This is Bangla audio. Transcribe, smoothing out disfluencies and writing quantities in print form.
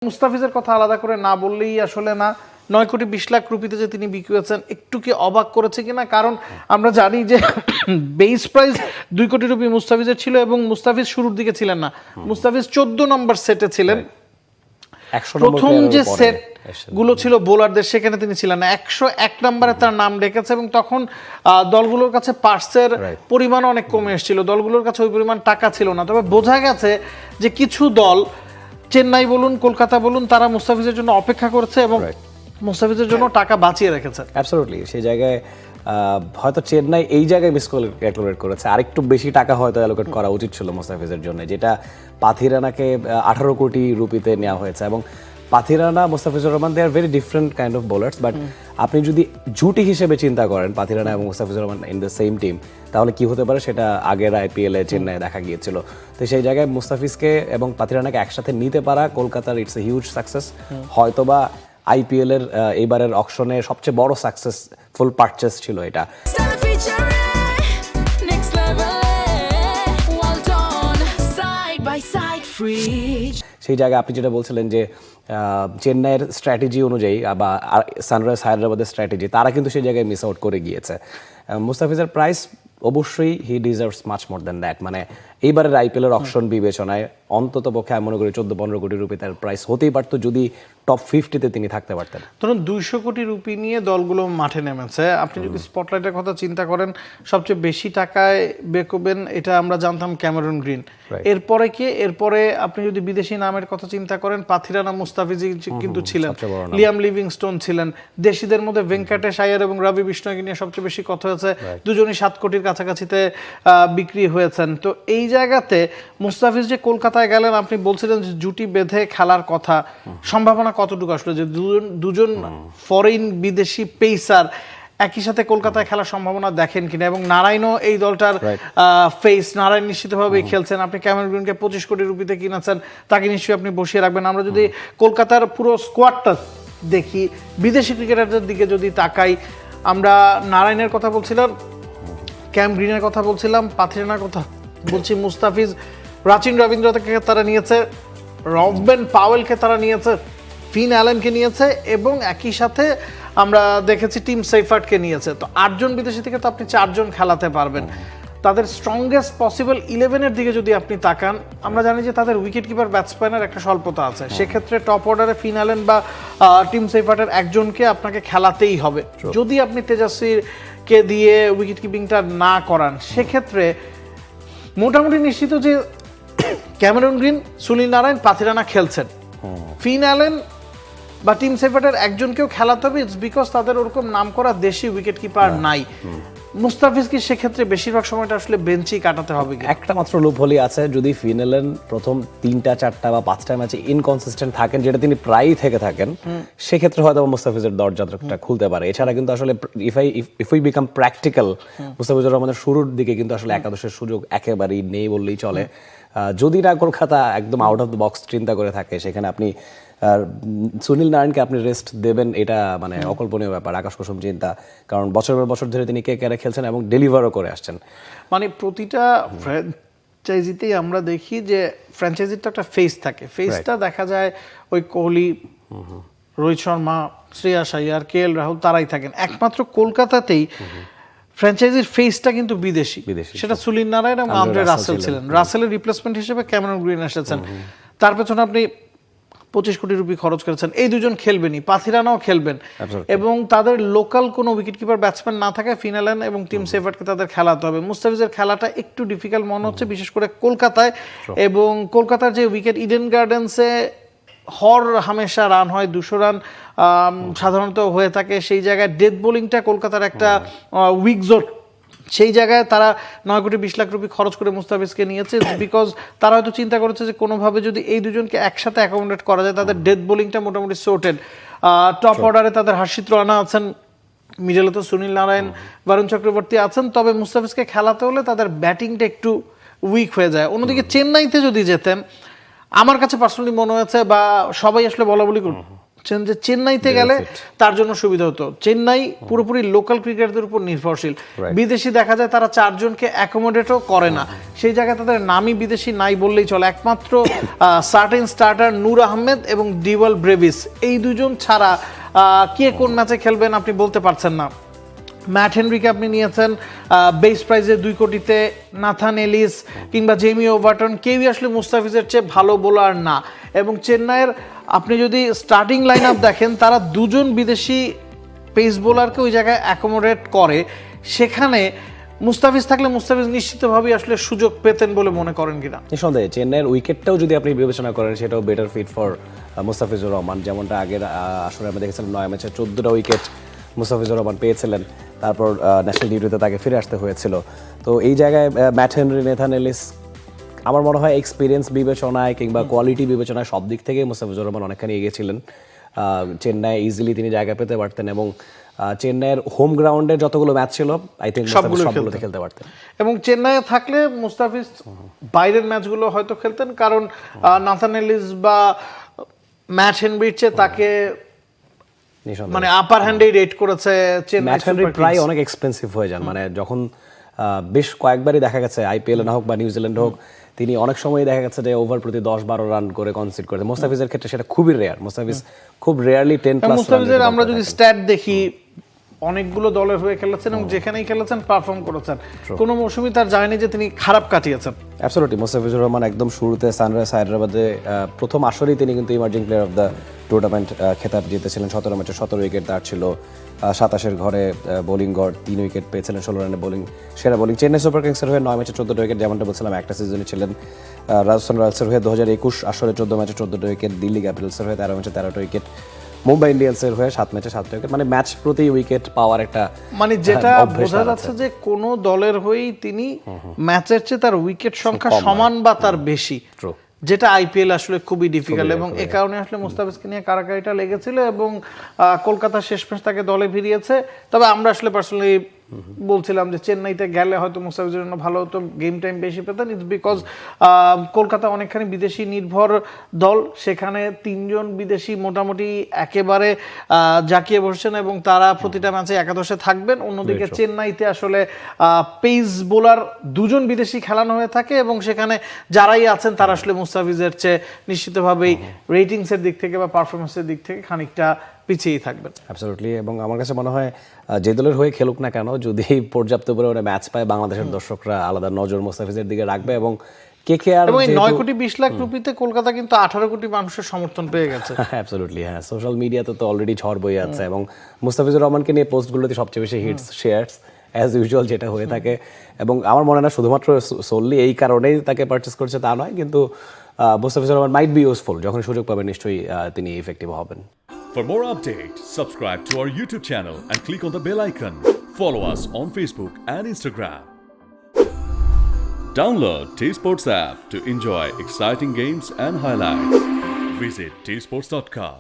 মুস্তাফিজের কথা আলাদা করে না বললেই আসলে না। 9 কোটি 20 লাখ রুপিতে যে তিনি বিক্রি হয়েছেন একটু কি অবাক করেছে কিনা? কারণ আমরা জানি যে বেস প্রাইস 2 কোটি রুপি মুস্তাফিজের ছিল এবং মুস্তাফিজ শুরুর দিকে ছিলেন না, মুস্তাফিজ 14 নম্বর সেটে ছিলেন। প্রথম যে সেট গুলো ছিল বোলারদের সেখানে তিনি ছিলেন না, 101 নম্বরে তার নাম ডেকেছে এবং তখন দলগুলোর কাছে পার্সের পরিমাণ অনেক কমে এসেছিল, দলগুলোর কাছে ওই পরিমাণ টাকা ছিল না। তবে বোঝা গেছে যে কিছু দল, চেন্নাই বলুন কলকাতা বলুন, তারা মুস্তাফিজের জন্য অপেক্ষা করছে এবং মুস্তাফিজের জন্য টাকা বাঁচিয়ে রেখেছে। অ্যাবসলিউটলি সেই জায়গায় হয়তো চেন্নাই এই জায়গায় মিসক্যালকুলেট করেছে, আরেকটু বেশি টাকা হয়তো অ্যালোকেট করা উচিত ছিল মুস্তাফিজের জন্য, যেটা পাথিরানাকে 18 কোটি রুপিতে নেওয়া হয়েছে। এবং Pathirana, Mustafizur Rahman, they are very different kind of bowlers, but আপনি যদি জুটি হিসেবে চিন্তা করেন পাথিরানা এবং Mustafizur Rahman in the same team, তাহলে কি হতে পারে সেটা আগের IPL-এ চেন্নাই দেখা গিয়েছিল। তো সেই জায়গায় মুস্তাফিজকে এবং পাথিরানাকে একসাথে নিতে পারা কলকাতার ইটস এ হিউজ সাকসেস। হয়তোবা IPL-এর এইবারের অকশনে সবচেয়ে বড় সাকসেসফুল পারচেস ছিল এটা। সেই জায়গায় আপনি যেটা বলছিলেন যে চেন্নাইয়ের স্ট্র্যাটেজি অনুযায়ী বা সানরাইজ হায়দ্রাবাদের স্ট্র্যাটেজি, তারা কিন্তু সেই জায়গায় মিস আউট করে গিয়েছে। মুস্তাফিজের প্রাইস অবশ্যই হি deserves much more than that. মানে এইবারের IPL-এর অকশন বিবেচনায় অন্তত পক্ষে আমি মনে করি 14-15 কোটি রুপি তার প্রাইস হতেই পারতো যদি টপ 50-তে তিনি থাকতে পারতেন। ধরুন 200 কোটি রুপি নিয়ে দলগুলো মাঠে নেমেছে, আপনি যদি স্পটলাইটের কথা চিন্তা করেন সবচেয়ে বেশি টাকায় বেকবেন এটা আমরা জানতাম ক্যামেরন গ্রিন। এরপরে কি, এরপরে আপনি যদি বিদেশি নামের কথা চিন্তা করেন পাথিরানা মুস্তাফিজ কিন্তু ছিলেন, লিয়াম লিভিংস্টোন ছিলেন, দেশিদের মধ্যে ভেঙ্কটেশ আয়ার এবং রবি বিষ্ণয়কে নিয়ে সবচেয়ে বেশি কথা হয়েছে, দুজনই 7 কোটির কাছাকাছিতে বিক্রি হয়েছেন। তো এই জায়গাতে মুস্তাফিজ যে কলকাতায় গেলেন, আপনি বলছিলেন যে জুটি বেঁধে খেলার কথা, সম্ভাবনা কতটুকু আসলো যে দুজন ফরেন বিদেশি পেসার একই সাথে কলকাতায় খেলার সম্ভাবনা দেখেন কিনা? এবং নারায়ণও এই দলটার ফেস, নারায়ণ নিশ্চিতভাবেই খেলছেন। আপনি ক্যামেরন গ্রিনকে 25 কোটি রুপিতে কিনেছেন, তাকে নিশ্চয়ই আপনি বসিয়ে রাখবেন। আমরা যদি কলকাতার পুরো স্কোয়াডটা দেখি, বিদেশি ক্রিকেটারদের দিকে যদি তাকাই, আমরা নারায়ণের কথা বলছিলাম, ক্যাম গ্রিনের কথা বলছিলাম, পাথিরানার কথা বলছি, মুস্তাফিজ, রাচিন রবীন্দ্রকে তারা নিয়েছে, রবেন পাওয়েলকে তারা নিয়েছে, ফিন অ্যালেনকে নিয়েছে এবং একই সাথে আমরা দেখেছি টিম সেইফার্টকে নিয়েছে। তো 8 জন বিদেশি থেকে তো আপনি 4 জন খেলাতে পারবেন। তাদের স্ট্রংগেস্ট পসিবল 11-এর দিকে যদি আপনি তাকান, আমরা জানি যে তাদের উইকেট কিপার ব্যাটসম্যানের একটা স্বল্পতা আছে, সেক্ষেত্রে টপ অর্ডারে ফিন অ্যালেন বা টিম সেইফার্টের একজনকে আপনাকে খেলাতেই হবে। যদি আপনি তেজস্বীকে দিয়ে উইকেট কিপিংটা না করান, সেক্ষেত্রে মোটামুটি নিশ্চিত যে ক্যামেরন গ্রিন, সুনীল নারায়ণ, পাথিরানা খেলছেন, ফিন অ্যালেন বা টিম সেফার্টের একজনকেও খেলাতে হবে। ইটস বিকজ তাদের ওরকম নাম করা দেশি উইকেট কিপার নাই। মুস্তাফিজ কি সেক্ষেত্রে বেশিরভাগ সময়টা আসলে বেঞ্চেই কাটাতে হবে? একটা মাত্র লুপ হলি আছে, যদি ফিন অ্যালেন প্রথম 3টা 4টা বা 5টা ম্যাচে ইনকনসিস্টেন্ট থাকেন, যেটা তিনি প্রায়ই থেকে থাকেন, সেক্ষেত্রে হয়তো মুস্তাফিজের দরজাটা খুলতে পারে। এছাড়া কিন্তু আসলে if we become practical, Mustafizur রহমানের শুরুর দিকে কিন্তু আসলে একাদশের সুযোগ একেবারেই নেই বললেই চলে। যদি না কলকাতা একদম আউট অফ দ্য বক্স চিন্তা করে থাকে, সেখানে আপনি সুনীল নারায়ণকে আপনি রেস্ট দেবেন, এটা মানে অকল্পনীয় ব্যাপার, আকাশ কুসুম চিন্তা। কারণ বছর পর বছর ধরে তিনি KKR-এ খেলছেন এবং ডেলিভারও করে আসছেন। মানে প্রতিটা ফ্র্যাঞ্চাইজিতেই আমরা দেখি যে ফ্র্যাঞ্চাইজির তো একটা ফেস থাকে, ফেসটা দেখা যায় ওই কোহলি, রোহিত শর্মা, শ্রেয়াস আইয়ার, KL রাহুল, তারাই থাকেন। একমাত্র কলকাতাতেই ফ্র্যাঞ্চাইজির ফেসটা কিন্তু বিদেশি, সেটা সুনীল নারায়ণ এবং আন্দ্রে রাসেল ছিলেন। রাসেলের রিপ্লেসমেন্ট হিসেবে ক্যামেরন গ্রিন এসেছেন, তার পেছনে আপনি 25 কোটি রুপি খরচ করেছেন। এই দুজন খেলবেনই, পাথিরানাও খেলবেন, এবং তাদের লোকাল কোনো উইকেট কিপার ব্যাটসম্যান না থাকে, ফিন অ্যালেন এবং টিম সেফার্টকে তাদের খেলাতে হবে। মুস্তাফিজের খেলাটা একটু ডিফিকাল্ট মনে হচ্ছে, বিশেষ করে কলকাতায়। এবং কলকাতার যে উইকেট, ইডেন গার্ডেন্সে হামেশা রান হয়, 200 রান সাধারণত হয়ে থাকে। সেই জায়গায় ডেথ বোলিংটা কলকাতার একটা উইক জোন, সেই জায়গায় তারা 9 কোটি 20 লাখ রুপি খরচ করে মুস্তাফিজকে নিয়েছে, বিকজ তারা হয়তো চিন্তা করেছে যে কোনোভাবে যদি এই দুজনকে একসাথে অ্যাকোমোডেট করা যায়, তাদের ডেথ বোলিংটা মোটামুটি সর্টেড। টপ অর্ডারে তাদের হর্ষিত রানা আছেন, মিডলে তো সুনীল নারায়ণ, বরুণ চক্রবর্তী আছেন। তবে মুস্তাফিজকে খেলাতে হলে তাদের ব্যাটিংটা একটু উইক হয়ে যায়। অন্যদিকে চেন্নাইতে যদি যেতেন, আমার কাছে পার্সোনালি মনে হয়েছে, বা সবাই আসলে বলা বলি বুঝছেন যে চেন্নাইতে গেলে তার জন্য সুবিধা হতো। চেন্নাই পুরোপুরি লোকাল ক্রিকেটারদের উপর নির্ভরশীল, বিদেশি দেখা যায় তারা 4 জনকে অ্যাকোমোডেটও করে না, সেই জায়গায় তাদের নামই বিদেশি নাই বললেই চলে। একমাত্র সার্টেন স্টার্টার নূর আহমেদ এবং ডিওয়াল ব্রেভিস, এই দুজন ছাড়া কে কোন ম্যাচে খেলবেন আপনি বলতে পারছেন না। ম্যাট হেনরিকে আপনি নিয়েছেন বেস প্রাইজে 2 কোটিতে, নাথান এলিস কিংবা জেমি ওভারটন, কেউই আসলে মুস্তাফিজের চেয়ে ভালো বোলার না। এবং চেন্নাইয়ের আপনি যদি স্টার্টিং লাইন আপ দেখেন, তারা 2 জন বিদেশি পেস বোলারকে ওই জায়গায় অ্যাকোমোডেট করে, সেখানে মুস্তাফিজ থাকলে মুস্তাফিজ নিশ্চিতভাবেই আসলে সুযোগ পেতেন বলে মনে করেন কিনা? নিঃসন্দেহে চেন্নাইয়ের উইকেটটাও যদি আপনি বিবেচনা করেন, সেটাও better fit for Mustafizur Rahman. যেমনটা আগের আসলে আমরা দেখেছিলাম 9 ম্যাচে 14টা উইকেট মুস্তাফিজুর রহমান পেয়েছিলেন, তারপর ন্যাশনাল ডিউটিতে তাকে ফিরে আসতে হয়েছিল। তো এই জায়গায় ম্যাট হেনরি, নেথান এলিস, আমার মনে হয় এক্সপিরিয়েন্স বিবেচনায় কিংবা কোয়ালিটি বিবেচনায় সব দিক থেকে মুস্তাফিজুর রহমান অনেকখানি এগিয়ে ছিলেন। চেন্নাই ইজিলি তিনি জায়গা পেতে পারতেন এবং চেন্নাইয়ের হোম গ্রাউন্ডে যতগুলো ম্যাচ ছিল আই থিঙ্ক সবগুলোতে খেলতে পারতেন। এবং চেন্নাইয়ে থাকলে মুস্তাফিজ বাইরের ম্যাচগুলো হয়তো খেলতেন, কারণ নাথান এলিস বা ম্যাট হেনরির চেয়ে তাকে মানে আপার হ্যান্ডেই রেট করেছে চেন্নাই। ম্যাট হেনরি প্রায় অনেক এক্সপেন্সিভ হয়ে যান, মানে যখন বেশ কয়েকবারই দেখা গেছে আইপিএল না হোক বা নিউজিল্যান্ড হোক, তিনি অনেক সময় দেখা গেছে যে ওভার প্রতি 10-12 রান করে কনসিড করে। মুস্তাফিজের ক্ষেত্রে সেটা খুবই রেয়ার, মুস্তাফিজ খুব রেয়ারলি 10+ মুস্তাফিজের আমরা যদি স্ট্যাট দেখি, অনেকগুলো দলের হয়ে খেলেছেন এবং যেখানেই খেলেছেন পারফর্ম করেছেন, কোনো মৌসুমই তার যায়নি যে তিনি খারাপ কাটিয়েছেন। অ্যাবসলিউটলি, মুস্তাফিজুর রহমান একদম শুরুতে সানরাইজ হায়দ্রাবাদে প্রথম আসরেই তিনি কিন্তু emerging player of the tournament খেতাব জিতেছিলেন। 17 ম্যাচে 17 উইকেট তার ছিল, 27-এর ঘরে বোলিং গড়, 3 উইকেট পেয়েছিলেন, 16 রানে বোলিং, সেরা বোলিং। চেন্নাই সুপার কিংসের হয়ে 9 ম্যাচে 14টা উইকেট, যেমনটা বলছিলাম একটা সিজনে ছিলেন। রাজস্থান রয়্যালসের হয়ে 2021 আসরে 14 ম্যাচে 14টা উইকেট, দিল্লি ক্যাপিটালসের হয়ে 13 ম্যাচে 13টা উইকেট, মুম্বাই ইন্ডিয়ান্সের হয়ে 7 ম্যাচে 7টা উইকেট, মানে ম্যাচ প্রতি উইকেট পাওয়ার একটা মানে যেটা বোঝা যাচ্ছে যে কোন দলের হয়েই তিনি ম্যাচের চেয়ে তার উইকেট সংখ্যা সমান বা তার বেশি, যেটা আইপিএল আসলে খুবই ডিফিকাল্ট। এবং এ কারণে আসলে মুস্তাফিজকে নিয়ে কারাকারিটা লেগেছিল এবং কলকাতা শেষমেশ তাকে দলে ফিরিয়েছে। তবে আমরা আসলে পার্সোনালি বলছিলাম যে চেন্নাইতে গেলে হয়তো মুস্তাফিজের জন্য ভালো হতো, গেম টাইম বেশি পেতেন। ইটস বিকজ কলকাতা অনেকখানি বিদেশি নির্ভর দল, সেখানে 3 জন বিদেশি মোটামুটি একেবারে জাকিয়ে বসছেন এবং তারা প্রতিটা ম্যাচে একাদশে থাকবেন। অন্যদিকে চেন্নাইতে আসলে পেস বোলার 2 জন বিদেশি খেলানো হয়ে থাকে এবং সেখানে যারাই আছেন তারা আসলে মুস্তাফিজের চেয়ে নিশ্চিতভাবেই রেটিংসের দিক থেকে বা পারফরমেন্সের দিক থেকে খানিকটা পিছিয়েই থাকবেন। অ্যাবসলিউটলি, এবং আমার কাছে মনে হয় যে দলের হয়ে খেলুক না কেন, যদি পর্যাপ্ত পরিমাণে ম্যাচ পায়, বাংলাদেশের দর্শকরা আলাদা নজর মুস্তাফিজের দিকে রাখবে। এবং কেকেআর এবং 9 কোটি 20 লাখ রুপিতে কলকাতা কিন্তু 18 কোটি মানুষের সমর্থন পেয়ে গেছে। অ্যাবসলিউটলি, হ্যাঁ, সোশ্যাল মিডিয়াতে তো অলরেডি ঝড় বয়ে আছে এবং মুস্তাফিজুর রহমানকে নিয়ে পোস্টগুলোতে সবচেয়ে বেশি হিটস, শেয়ারস অ্যাজ ইউজুয়াল যেটা হয়ে থাকে। এবং আমার মনে হয় না শুধুমাত্র সোললি এই কারণেই তাকে পারচেস করছে তা নয়, কিন্তু Mustafizur Rahman might be useful, যখন সুযোগ পাবেন নিশ্চয়ই তিনি ইফেক্টিভ হবেন। For more updates, subscribe to our YouTube channel and click on the bell icon. Follow us on Facebook and Instagram. Download T-Sports app to enjoy exciting games and highlights. Visit tsports.com.